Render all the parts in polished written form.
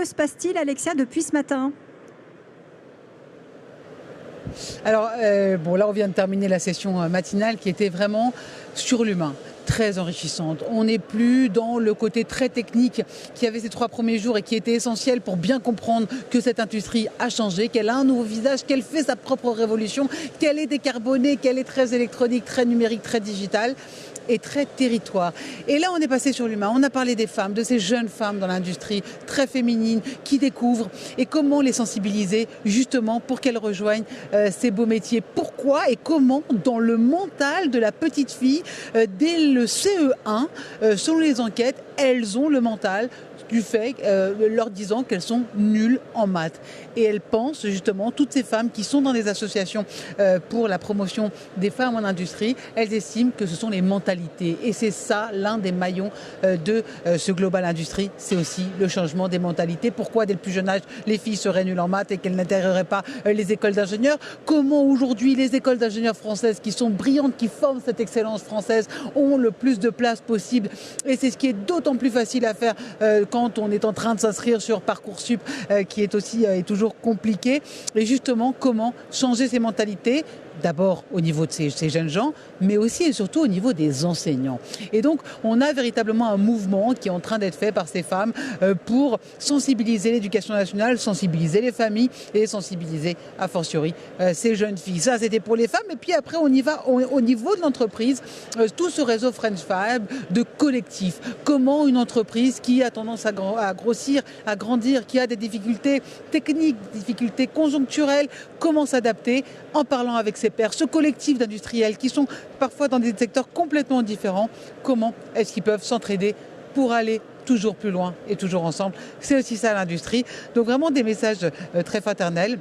Que se passe-t-il, Alexia, depuis ce matin? Alors, là, on vient de terminer la session matinale qui était vraiment sur l'humain, très enrichissante. On n'est plus dans le côté très technique qui avait ces 3 premiers jours et qui était essentiel pour bien comprendre que cette industrie a changé, qu'elle a un nouveau visage, qu'elle fait sa propre révolution, qu'elle est décarbonée, qu'elle est très électronique, très numérique, très digitale et très territoire. Et là, on est passé sur l'humain. On a parlé des femmes, de ces jeunes femmes dans l'industrie, très féminines, qui découvrent et comment les sensibiliser justement pour qu'elles rejoignent ces beaux métiers. Pourquoi et comment, dans le mental de la petite fille, dès le CE1, selon les enquêtes, elles ont le mental du fait, leur disant qu'elles sont nulles en maths. Et elles pensent justement, toutes ces femmes qui sont dans des associations pour la promotion des femmes en industrie, elles estiment que ce sont les mentalités. Et c'est ça l'un des maillons de ce Global Industrie, c'est aussi le changement des mentalités. Pourquoi dès le plus jeune âge, les filles seraient nulles en maths et qu'elles n'intègreraient pas les écoles d'ingénieurs? Comment aujourd'hui les écoles d'ingénieurs françaises qui sont brillantes, qui forment cette excellence française, ont le plus de place possible? Et c'est ce qui est d'autant plus facile à faire quand on est en train de s'inscrire sur Parcoursup, qui est aussi toujours compliqué. Et justement, comment changer ces mentalités? D'abord au niveau de ces jeunes gens, mais aussi et surtout au niveau des enseignants. Et donc, on a véritablement un mouvement qui est en train d'être fait par ces femmes pour sensibiliser l'éducation nationale, sensibiliser les familles et sensibiliser, a fortiori, ces jeunes filles. Ça, c'était pour les femmes. Et puis après, on y va au niveau de l'entreprise, tout ce réseau French Fab de collectifs. Comment une entreprise qui a tendance à grossir, à grandir, qui a des difficultés techniques, des difficultés conjoncturelles, comment s'adapter en parlant avec ses pairs, ce collectif d'industriels qui sont parfois dans des secteurs complètement différents, comment est-ce qu'ils peuvent s'entraider pour aller toujours plus loin et toujours ensemble? C'est aussi ça l'industrie. Donc vraiment des messages très fraternels,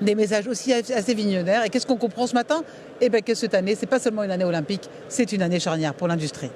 des messages aussi assez visionnaires. Et qu'est-ce qu'on comprend ce matin? Eh bien que cette année, c'est pas seulement une année olympique, c'est une année charnière pour l'industrie.